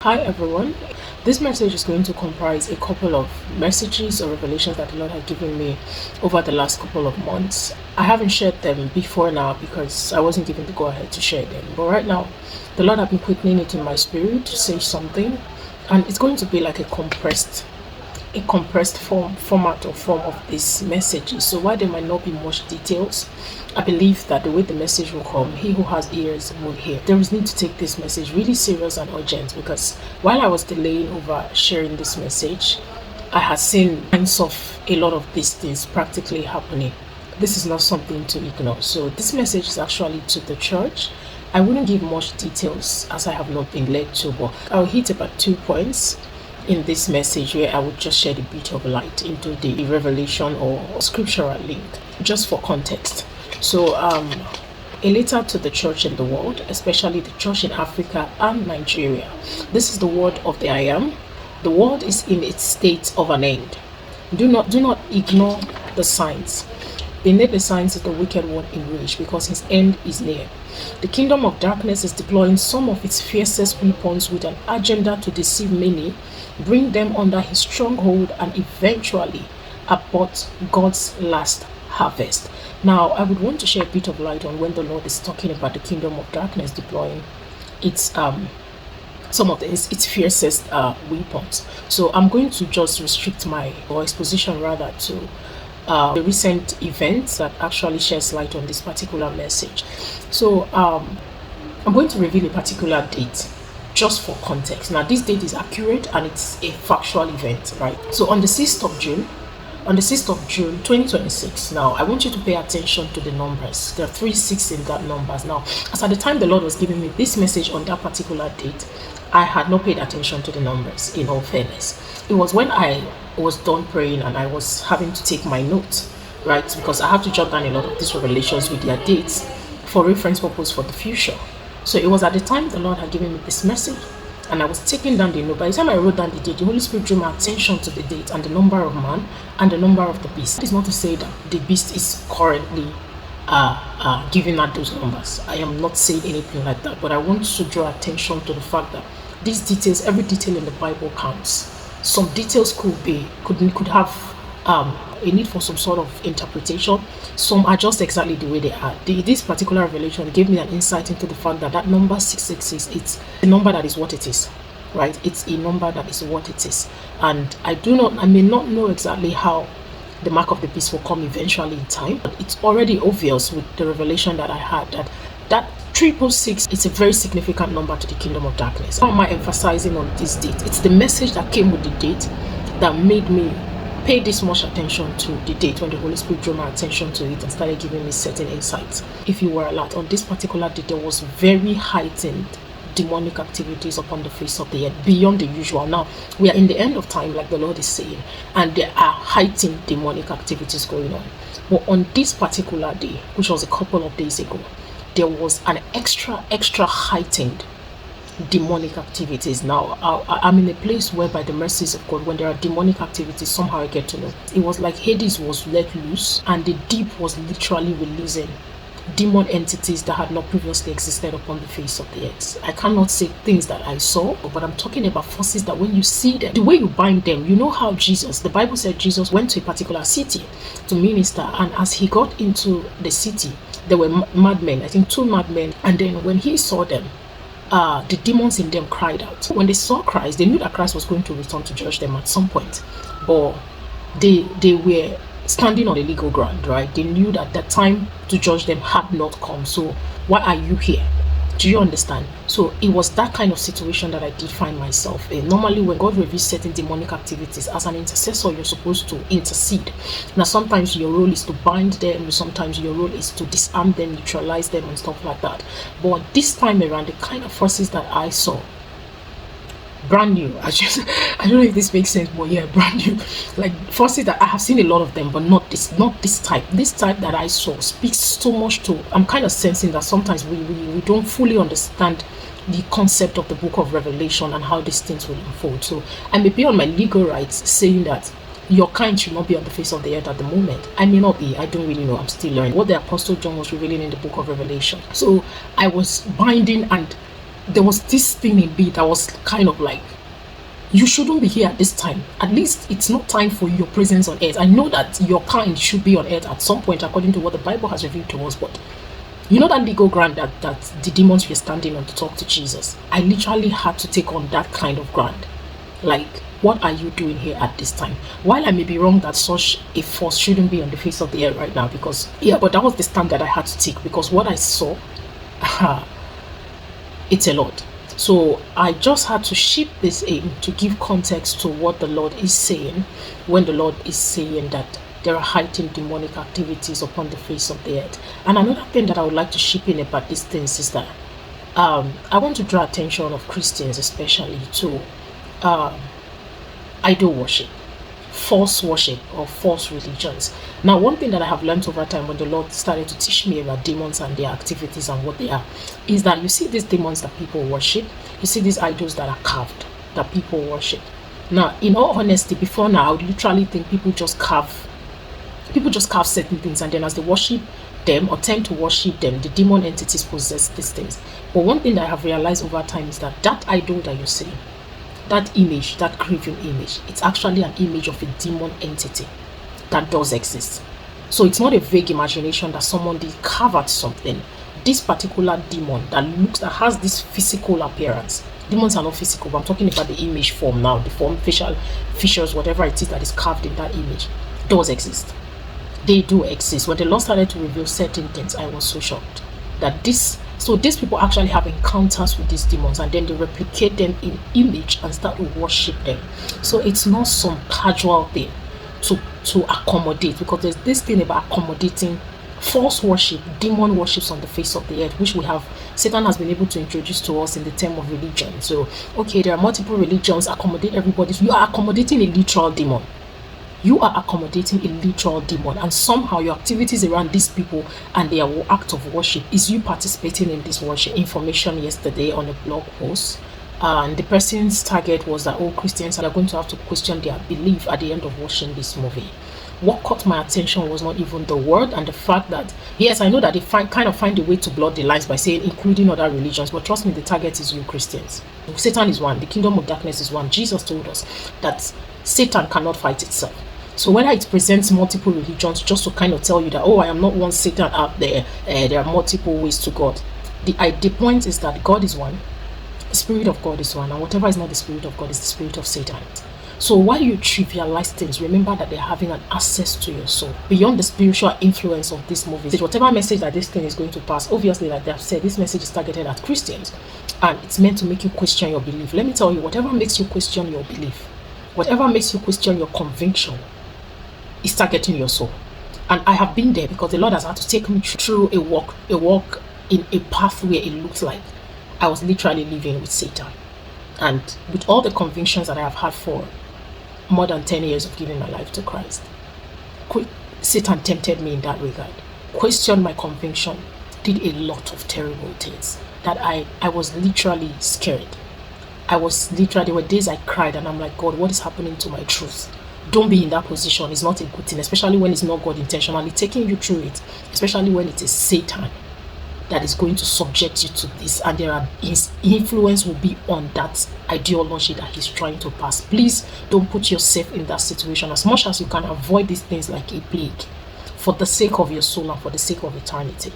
Hi everyone. This message is going to comprise a couple of messages or revelations that the Lord has given me over the last couple of months. I haven't shared them before now because I wasn't given the go ahead to share them. But right now, the Lord has been quickening it in my spirit to say something, and it's going to be like a compressed format or form of these messages. So while there might not be much details, I believe that the way the message will come, he who has ears will hear. There is need to take this message really serious and urgent, because while I was delaying over sharing this message, I had seen signs of a lot of these things practically happening. This is not something to ignore. So this message is actually to the church. I wouldn't give much details as I have not been led to, but I'll hit about 2 points in this message where I would just shed a bit of light into the revelation or scriptural link, just for context. So a letter to the church in the world, especially the church in Africa and Nigeria. This is the word of the I am. The world is in its state of an end. Do not ignore the signs. Beneath the signs is the wicked one enraged, because his end is near. The kingdom of darkness is deploying some of its fiercest weapons with an agenda to deceive many, bring them under his stronghold, and eventually abort God's last harvest. Now, I would want to share a bit of light on when the Lord is talking about the kingdom of darkness deploying its some of its fiercest weapons. So I'm going to just restrict my exposition rather to the recent events that actually sheds light on this particular message. So I'm going to reveal a particular date just for context. Now, this date is accurate and it's a factual event, right? So on the 6th of June, 2026. Now, I want you to pay attention to the numbers. There are 3 6 in that numbers. Now, as at the time the Lord was giving me this message on that particular date, I had not paid attention to the numbers, in all fairness. It was when I was done praying and I was having to take my notes, right? Because I have to jot down a lot of these revelations with their dates for reference purpose for the future. So it was at the time the Lord had given me this message, and I was taking down the note. By the time I wrote down the date, the Holy Spirit drew my attention to the date and the number of man and the number of the beast. That is not to say that the beast is currently giving out those numbers. I am not saying anything like that, but I want to draw attention to the fact that these details, every detail in the Bible counts. Some details could have a need for some sort of interpretation. Some are just exactly the way they are. This particular revelation gave me an insight into the fact that number 666, it's a number that is what it is, right? It's a number that is what it is. And I may not know exactly how the mark of the beast will come eventually in time, but it's already obvious with the revelation that I had that 666, it's a very significant number to the kingdom of darkness. How am I emphasizing on this date? It's the message that came with the date that made me pay this much attention to the date, when the Holy Spirit drew my attention to it and started giving me certain insights. If you were alert, on this particular date, there was very heightened demonic activities upon the face of the earth, beyond the usual. Now, we are in the end of time, like the Lord is saying, and there are heightened demonic activities going on. But on this particular day, which was a couple of days ago, there was an extra heightened demonic activities. Now, I'm in a place where, by the mercies of God, when there are demonic activities, somehow I get to know. It was like Hades was let loose and the deep was literally releasing demon entities that had not previously existed upon the face of the earth. I cannot say things that I saw, but I'm talking about forces that when you see them, the way you bind them, you know how the Bible said Jesus went to a particular city to minister, and as he got into the city, there were madmen, I think 2 madmen, and then when he saw them, the demons in them cried out. When they saw Christ, they knew that Christ was going to return to judge them at some point, but they were standing on a legal ground, right? They knew that the time to judge them had not come. So why are you here? Do you understand? So it was that kind of situation that I did find myself in. Normally, when God reveals certain demonic activities, as an intercessor, you're supposed to intercede. Now, sometimes your role is to bind them, sometimes your role is to disarm them, neutralize them, and stuff like that. But this time around, the kind of forces that I saw, brand new. I don't know if this makes sense, but yeah, brand new. Like forces that I have seen a lot of them, but not this type. This type that I saw speaks so much to. I'm kind of sensing that sometimes we don't fully understand the concept of the book of Revelation and how these things will unfold. So I may be on my legal rights saying that your kind should not be on the face of the earth at the moment. I may not be. I don't really know. I'm still learning what the Apostle John was revealing in the book of Revelation. So I was binding and there was this thing in me that was kind of like, you shouldn't be here at this time. At least it's not time for your presence on earth. I know that your kind should be on earth at some point according to what the Bible has revealed to us, but you know that legal ground that the demons were standing on to talk to Jesus. I literally had to take on that kind of ground. Like, what are you doing here at this time? While I may be wrong that such a force shouldn't be on the face of the earth right now, because but that was the stand that I had to take, because what I saw, it's a lot. So I just had to ship this in to give context to what the Lord is saying when the Lord is saying that there are heightened demonic activities upon the face of the earth. And another thing that I would like to ship in about these things is that I want to draw attention of Christians especially to idol worship, false worship, or false religions. Now, one thing that I have learned over time when the Lord started to teach me about demons and their activities and what they are, is that you see these demons that people worship, you see these idols that are carved that people worship. Now, in all honesty, before now, I would literally think people just carve certain things, and then as they worship them or tend to worship them, the demon entities possess these things. But one thing that I have realized over time is that that idol that you see, that image, that graven image, it's actually an image of a demon entity that does exist. So it's not a vague imagination that someone did carve out something. This particular demon that has this physical appearance. Demons are not physical, but I'm talking about the image form now, the form, facial features, whatever it is that is carved in that image, does exist. They do exist. When the Lord started to reveal certain things, I was so shocked that these people actually have encounters with these demons, and then they replicate them in image and start to worship them. So it's not some casual thing to accommodate, because there's this thing about accommodating false worship, demon worships on the face of the earth, which Satan has been able to introduce to us in the term of religion. So, okay, there are multiple religions, accommodate everybody. So you are accommodating a literal demon. You are accommodating a literal demon, and somehow your activities around these people and their act of worship is you participating in this worship. Information yesterday on a blog post, and the person's target was that all Christians are going to have to question their belief at the end of watching this movie. What caught my attention was not even the word and the fact that, yes, I know that they kind of find a way to blur the lines by saying including other religions, but trust me, the target is you Christians. Satan is one, the kingdom of darkness is one. Jesus told us that Satan cannot fight itself. So whether it presents multiple religions just to kind of tell you that, oh, I am not one Satan out there, there are multiple ways to God. The point is that God is one, the Spirit of God is one, and whatever is not the Spirit of God is the Spirit of Satan. So while you trivialize things, remember that they're having an access to your soul beyond the spiritual influence of this movie. Whatever message that this thing is going to pass, obviously, like they've said, this message is targeted at Christians, and it's meant to make you question your belief. Let me tell you, whatever makes you question your belief, whatever makes you question your conviction, is targeting your soul. And I have been there, because the Lord has had to take me through a walk in a path where it looked like I was literally living with Satan. And with all the convictions that I have had for more than 10 years of giving my life to Christ, Satan tempted me in that regard, questioned my conviction, did a lot of terrible things that I was literally scared. There were days I cried and I'm like, God, what is happening to my truth? Don't be in that position. It's not a good thing, especially when it's not God intentionally taking you through it, especially when it is Satan that is going to subject you to this, and his influence will be on that ideology that he's trying to pass. Please don't put yourself in that situation. As much as you can avoid these things like a plague, for the sake of your soul and for the sake of eternity.